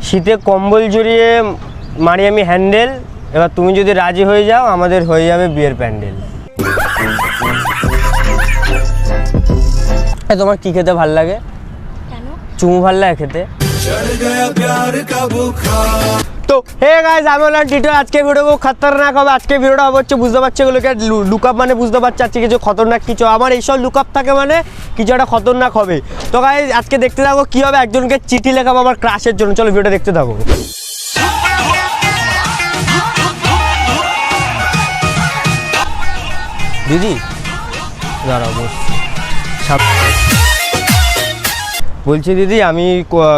শীতে কম্বল জড়িয়ে মারি আমি হ্যান্ডেল, এবার তুমি যদি রাজি হয়ে যাও আমাদের হয়ে যাবে বিয়ের প্যান্ডেল। তোমার কি খেতে ভাল লাগে? চুমু ভাল লাগে খেতে? তো হে গাইস, আমি হলাম টিটো। আজকে ভিডিও খতরনাক হবে। আজকে ভিডিওটা হবে হচ্ছে, বুঝতে পারছো এগুলোকে লুকআপ মানে বুঝতে পারছো আজকে কিছু খতরনাক কিছু। আমার এইসব লুকআপ থাকে মানে কিছু একটা খতরনাক হবে। তো গাইস আজকে দেখতে থাকো কি হবে। একজনকে চিঠি লেখাবো আমার ক্রাশের জন্য। চলো ভিডিওটা দেখতে থাকো। দিদি দাঁড়াও, বলছি দিদি আমি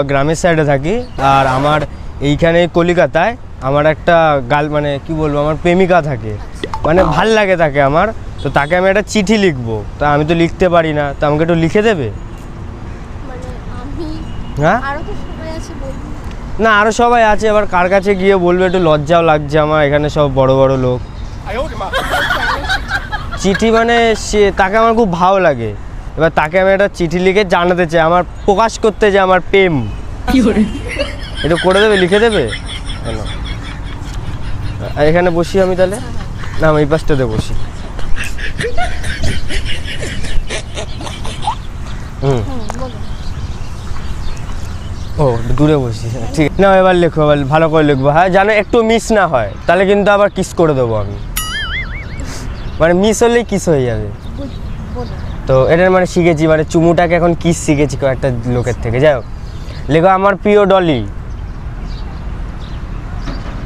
গ্রামের সাইডে থাকি, আর আমার এইখানে কলিকাতায় আমার একটা মানে কি বলবো, আমার প্রেমিকা থাকে, মানে ভাল লাগে তাকে আমার। তো তাকে আমি একটা চিঠি লিখবো, তা আমি তো লিখতে পারি না, তো আমাকে একটু লিখে দেবে? হ্যাঁ না, আরও সবাই আছে, এবার কার কাছে গিয়ে বলবে, একটু লজ্জাও লাগছে আমার, এখানে সব বড় বড় লোক। চিঠি মানে সে তাকে আমার খুব ভালো লাগে, এবার তাকে আমি একটা চিঠি লিখে জানাতে চাই, আমার প্রকাশ করতে চাই আমার প্রেম। একটু করে দেবে, লিখে দেবে? এখানে বসি আমি তাহলে? না আমি এই পাশটাতে বসি। ও দূরে বসি, ঠিক না? এবার লেখো, এবার ভালো করে লিখবো, হ্যাঁ জানো একটু মিস না হয়, তাহলে কিন্তু আবার কিস করে দেবো আমি, মানে মিস হলেই কিস হয়ে যাবে। তো এটার মানে শিখেছি, মানে চুমুটাকে এখন কিস শিখেছি কয়েকটা লোকের থেকে। যাই হোক, লেখো আমার প্রিয় ডলি,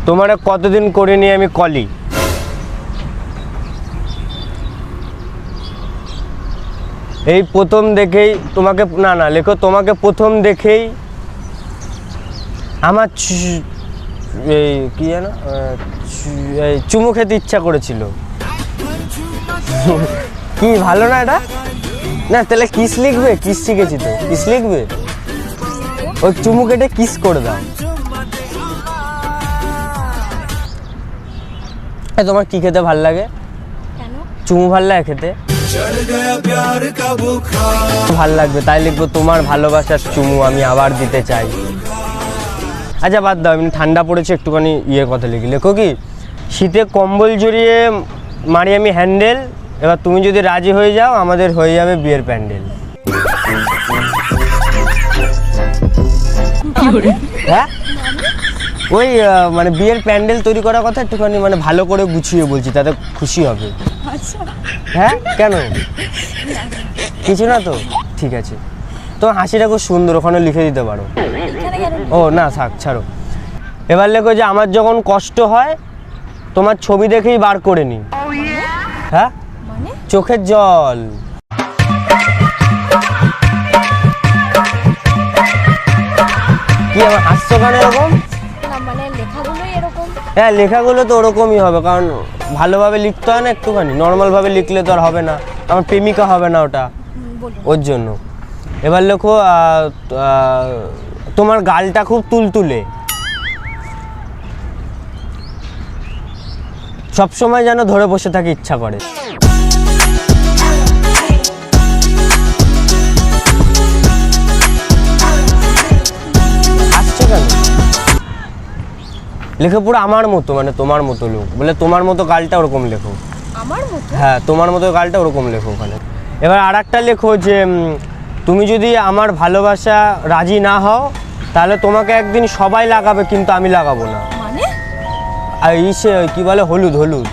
তোমার কতদিন করে নিয়ে আমি কলি। এই প্রথম দেখেই তোমাকে, না না লেখো, তোমাকে প্রথম দেখেই আমার এই কি জানো এই চুমু খেতে ইচ্ছা করেছিল। কি ভালো না এটা? না তাহলে কিস লিখবে, কিস শিখেছি তো, কিস লিখবে, ওই চুমু কেটে কিস করে দাও। তোমার কি খেতে ভাল লাগে? চুমু ভাল লাগে খেতে? ভাল লাগবে, তাই লিখবো তোমার ভালোবাসার চুমু আমি আবার দিতে চাই। আচ্ছা বাদ দাও, এমনি ঠান্ডা পড়েছে, একটুখানি ইয়ে কথা লিখি। লেখো কি, শীতে কম্বল জড়িয়ে মারি আমি হ্যান্ডেল, এবার তুমি যদি রাজি হয়ে যাও আমাদের হয়ে যাবে বিয়ের প্যান্ডেল। হ্যাঁ ওই মানে বিয়ের প্যান্ডেল তৈরি করার কথা, একটুখানি মানে ভালো করে গুছিয়ে বলছি, তাতে খুশি হবে। হ্যাঁ কেন, কিছু না তো? ঠিক আছে, তোমার হাসিটা খুব সুন্দর, ওখানে লিখে দিতে পারো। ও না থাক, ছাড়ো। এবার লেখো যে আমার যখন কষ্ট হয় তোমার ছবি দেখেই বার করে নি। হ্যাঁ চোখের জল। কি আমার হাস্য গান এরকম? হ্যাঁ লেখাগুলো তো ওরকমই হবে, কারণ ভালোভাবে লিখতে হয় না, একটুখানি নর্মালভাবে লিখলে তো আর হবে না, আমার প্রেমিকা হবে না ওটা, ওর জন্য। এবার লেখো তোমার গালটা খুব তুলতুলে, সবসময় যেন ধরে বসে থাকি ইচ্ছা করে। আসছে কেন? লেখো পুরো আমার মতো, মানে তোমার মতো লোক, বলে তোমার মতো গালটা ওরকম লেখো। হ্যাঁ তোমার মতো গালটা ওরকম লেখো ওখানে। এবার আর একটা লেখো যে তুমি যদি আমার ভালোবাসা রাজি না হও তাহলে তোমাকে একদিন সবাই লাগাবে, কিন্তু আমি লাগাবো না। আর ইসে কি বলে, হলুদ, হলুদ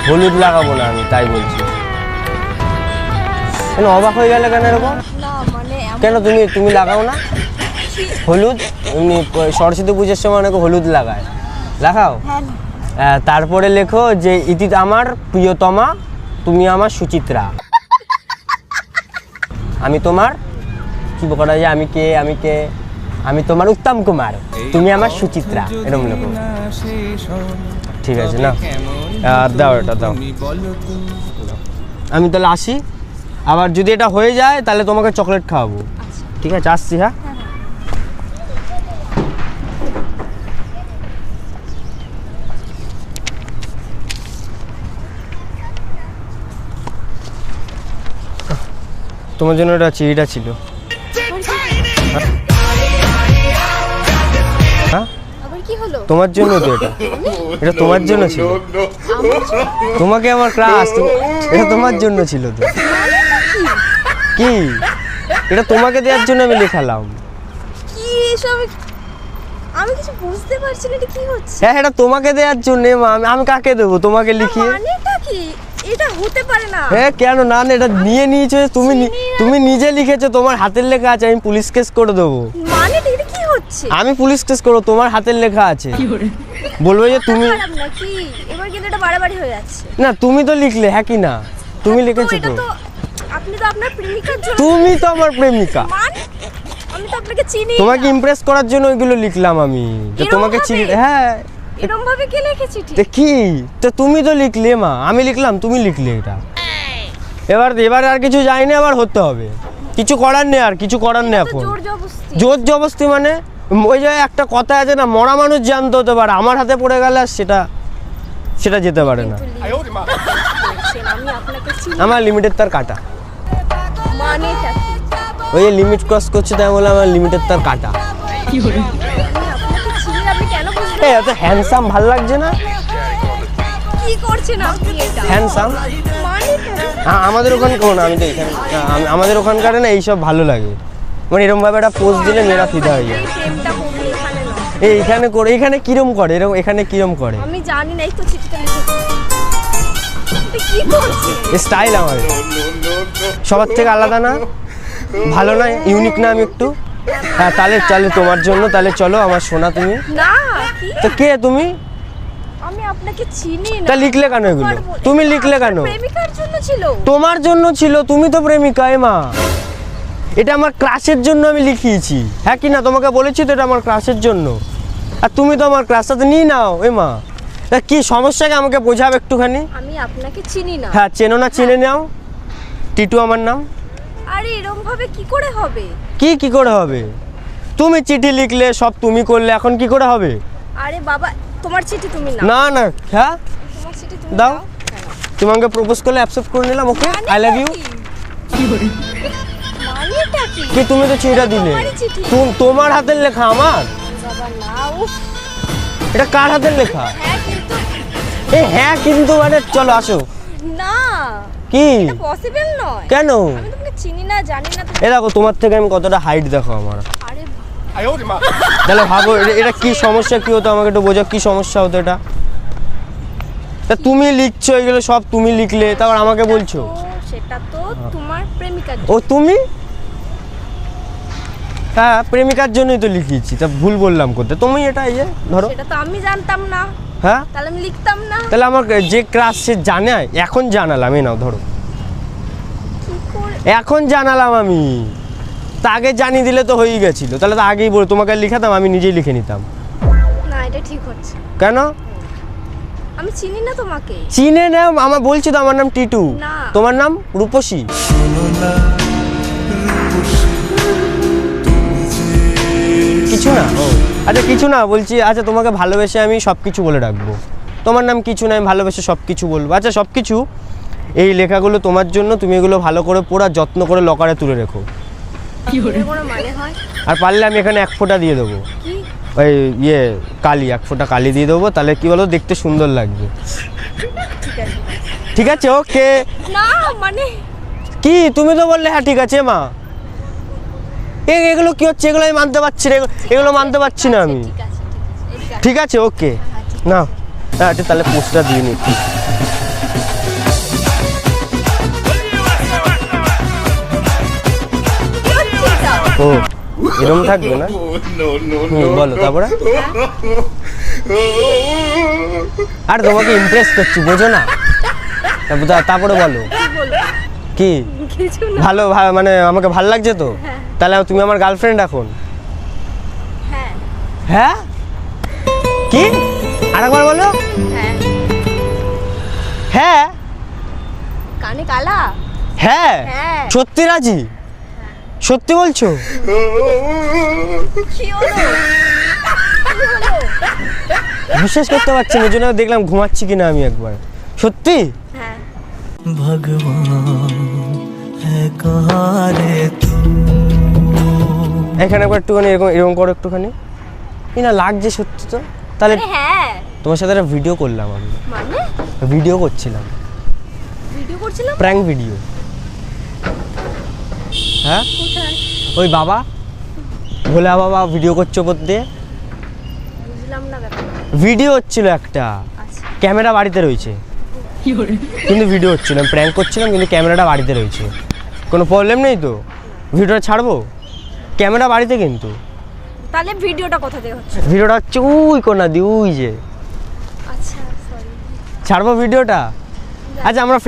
হলুদ লাগাবো না আমি, তাই বলছি। কেন অবাক হয়ে গেলে কেন এরকম? কেন তুমি লাগাও না হলুদ? এমনি সরস্বতী পুজোর সময় অনেকে হলুদ লাগায়, লাগাও? তারপরে লেখো যে ইতি আমার প্রিয়তমা, তুমি আমার সুচিত্রা। আমি তোমার কি বলা যায়, আমি কে, আমি কে, আমি তোমার উত্তম কুমার, তুমি আমার সুচিত্রা, এরকম লেখো। ঠিক আছে না, দাও এটা দাও। আমি তাহলে আসি, আবার যদি এটা হয়ে যায় তাহলে তোমাকে চকলেট খাওয়াবো। ঠিক আছে, আসছি। হ্যাঁ তোমার জন্য এটা চিঠিটা ছিল। কি হলো? তোমার জন্য তো এটা তোমার জন্য ছিল। তোমাকে আমার ক্রাশ, এটা তোমার জন্য ছিল তো। কি এটা তোমাকে দেওয়ার জন্য আমি লেখালাম। কি এসব? আমি কিছু বুঝতে পারছি না, এটা কি হচ্ছে? হ্যাঁ এটা তোমাকে দেওয়ার জন্য মা। আমি কাকে দেবো তোমাকে লিখিয়ে? মানেটা কি? এটা হতে পারে না। হ্যাঁ কেন না, এটা নিয়ে নিয়েছো তুমি, তুমি নিজে লিখেছো, তোমার হাতের লেখা আছে। আমি পুলিশ কেস করে দেবো। মানেটা এটা কি হচ্ছে? আমি পুলিশ কেস করবো, তোমার হাতের লেখা আছে। বলবো যে তুমি খারাপ নাকি? এবার কিন্তু এটা বাড়াবাড়ি হয়ে যাচ্ছে। না, তুমি তো লিখলে, হ্যাঁ কি না? তুমি লিখেছো এটা তো। তো আপনি তো আপনার প্রেমিকার জন্য। তুমি তো আমার প্রেমিকা। মানে আমি তো আপনাকে চিনি। তোমাকে ইমপ্রেস করার জন্য ওইগুলো লিখলাম আমি, যে এরম তোমাকে চিনি। ভাবে? হ্যাঁ এরকম ভাবে কে লিখেছি ঠিক? তো কি, তো তুমি তো লিখলে মা, আমি লিখলাম, তুমি লিখলে এটা। এবার আর কিছু যাই না, আবার হতে হবে। কিছু করার নেই, আর কিছু করার নেই তো এখন। জোর জবরদস্তি। জোর জবরদস্তি মানে ওই যে একটা কথা আছে না, মরা মানুষ জানতে হতে পারে, আমার হাতে পড়ে গেলে আর সেটা যেতে পারে না। আমি আপনাকে চিনি। আমার লিমিটের তার কাটা। মানেটা কি? ওই যে লিমিট ক্রস করছে, তাই বলে আমার লিমিটের তার কাটা। আমি আপনাকে চিনি, আপনি কেন বুঝলেন? এই এত হ্যান্ডসাম ভাল লাগছে না? কি করছেন আপনি এটা? হ্যান্ডসাম মানেটা আমাদের ওখানে কোন, আমি তো এখানে আমাদের ওখানকার না এইসব ভালো লাগে। মানে এরকম ভাবে একটা পোস্ট দিলে মেয়েরা ফিদা হয়ে যায়। এই প্রেমটা করবে এখানে না। এইখানে করে, এখানে কিরম করে, এরকম এখানে কিরম করে? আমি জানি না, এই তো চিঠিটা লিখেছি। এটা কি করছে? স্টাইল আমার সবার থেকে আলাদা না, ভালো না, ইউনিক না আমি একটু? হ্যাঁ তাহলে তোমার জন্য, তাহলে চলো আমার সোনা তুমি। না কি? তো কে তুমি? আমি আপনাকে চিনি না। তা লিখলে কেন এগুলো? তুমি লিখলে কেন? প্রেমিকার জন্য ছিল। তোমার জন্য ছিল, তুমি তো প্রেমিকা। এ মা, এটা আমার ক্রাশের জন্য আমি লিখিয়েছি, হ্যাঁ কি না? তোমাকে বলেছি তো এটা আমার ক্রাশের জন্য, আর তুমি তো আমার ক্রাশটা তো নিয়ে নাও। এ মা, তা কি সমস্যাকে আমাকে বোঝাবে একটুখানি? আমি আপনাকে চিনি না। হ্যাঁ চেনো না, চিনে নাও। টিটু আমার নাম। আরে এরকম ভাবে কি করে হবে? কি করে হবে? তুমি চিঠি লিখলে, সব তুমি করলে, এখন কি করে হবে? আরে বাবা, তোমার চিঠি তুমি নাও। না না, হ্যাঁ তোমার চিঠি তুমি দাও। নাও। তুমি আমাকে প্রপোজ করলে অ্যাকসেপ্ট করে নিলাম, ওকে আই লাভ ইউ। মানেটা কি? কি তুমি তো চিঠিটা দিলে, তোমারই চিঠি। তোমার হাতের লেখা আমার? বাবা না, উফ। এটা কার হাতের লেখা? হ্যাঁ কিন্তু হ্যাঁ কিন্তু মানে চলো আসো। না, কি এটা পসিবল নয়। কেন? আমি তোমাকে চিনি না, জানি না তো। এ দেখো তোমার থেকে আমি কতটা হাইট দেখো আমার। আরে তাহলে ভাবো এটা কি সমস্যা, কি হতো আমাকে একটু বোঝাও, কি সমস্যা হতো এটা? তা তুমি লিখছো এগুলো সব, তুমি লিখলে, তারপর আমাকে বলছো। সেটা তো তোমার প্রেমিকার ও তুমি? হ্যাঁ প্রেমিকার জন্যই তো লিখিয়েছি, তা ভুল বললাম করতে। তুমি এটা এই যে ধরো। সেটা তো আমি জানতাম না, হ্যাঁ তাহলে আমি লিখতাম না। তাহলে আমার যে ক্লাস সে জানায়, এখন জানালাম। এই নাও ধরো, কি করে? এখন জানালাম আমি। তা আগে জানিয়ে দিলে তো হয়েই গেছিল, তাহলে তো আগেই বলে তোমাকে লিখাতাম, আমি নিজেই লিখে নিতাম। না এটা ঠিক হচ্ছে। কেন? আমি চিনি না তোমাকে। চিনে নাও, আমার বলছি তো আমার নাম টিটু। না। তোমার নাম রূপসী। কিছু না, ও আচ্ছা কিছু না বলছি। আচ্ছা তোমাকে ভালোবেসে আমি সব কিছু বলে রাখবো। তোমার নাম কিছু না, আমি ভালোবেসে সব কিছু বলবো। আচ্ছা সব কিছু, এই লেখাগুলো তোমার জন্য, তুমি এগুলো ভালো করে পড়া, যত্ন করে লকারে তুলে রেখো। এর কোনো মানে হয়? আর পারলে আমি এখানে 1 ফোঁটা দিয়ে দেবো, কি? ওই কালি, 1 ফোঁটা কালি দিয়ে দেবো, তাহলে কি বলো, দেখতে সুন্দর লাগবে। ঠিক আছে। ঠিক আছে ওকে। না মানে কি তুমি তো বললে হ্যাঁ ঠিক আছে মা। এগুলো কি হচ্ছে? এগুলো আমি মানতে পারছি না, এগুলো মানতে পারছি না আমি। ঠিক আছে, ঠিক আছে। ঠিক আছে ওকে না। হ্যাঁ তাহলে পোস্টটা দিয়ে নিচ্ছি। কি হচ্ছে এটা? ও এরকম থাকবে না? বলো তারপরে। আর তোমাকে ইমপ্রেস করছি, বোঝো না? তারপরে বলো কি বলবো? কি কিছু না। ভালো, মানে আমাকে ভালো লাগছে তো? তাহলে তুমি আমার গার্লফ্রেন্ড এখন? হ্যাঁ হ্যাঁ কি? আরেকবার বলো। হ্যাঁ। হ্যাঁ কানে কালা? হ্যাঁ হ্যাঁ। সত্যি রাজি? সত্যি বলছো? কি হলো? কি হলো? বিশ্বাস করতে পারছি না, এই জন্য দেখলাম ঘুমাচ্ছি কিনা আমি একবার। সত্যি? হ্যাঁ। ভগবান হ্যাঁ কहाँ রে তু। এখানে একবার একটুখানি এরকম করো একটুখানি। কি না লাগছে সত্যি তো। তাহলে আরে হ্যাঁ তোমার সাথে একটা ভিডিও করলাম আমি, মানে ভিডিও করছিলাম, ভিডিও করছিলাম প্র্যাঙ্ক ভিডিও। হ্যাঁ কোথায় ওই বাবা ভোলা বাবা ভিডিও করছো করতে, বুঝলাম না ব্যাপারটা। ভিডিও হচ্ছিল একটা, আচ্ছা ক্যামেরা বাড়িতে রয়েছে কিন্তু ভিডিও হচ্ছিল, আমি প্র্যাঙ্ক করছিলাম কিন্তু ক্যামেরাটা বাড়িতে রয়েছে, কোনো প্রবলেম নেই তো? ভিডিওটা ছাড়বো, ক্যামেরা বাড়িতে কিন্তু, তাহলে ভিডিওটা কোথা থেকে হচ্ছে? ভিডিওটা হচ্ছে উই কোনা দি উই যে, আচ্ছা সরি ছাড়বো ভিডিওটা। আচ্ছা আমরা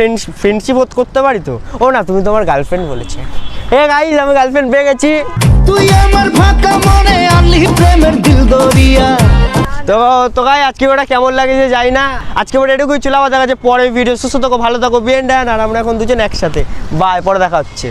ফ্রেন্ডশিপ করতে পারি তো? ও না তুমি তোমার গার্লফ্রেন্ড বলেছে। এ গাইস আমি গার্লফ্রেন্ড পেয়ে গেছি। তুই আমার ফাঁকা মনে আনলি প্রেমের দিল দরিয়া। তো গাই আজকে ওটা কেমন লাগেছে যাই না, আজকে ওটা এটুকুই ছিল। আবার দেখা যাচ্ছে পরে ভিডিও, সুস্থ থাকো, ভালো থাকো, বিয়েন ডান। আর আমরা এখন দুজন একসাথে, বাই, পরে দেখা হচ্ছে।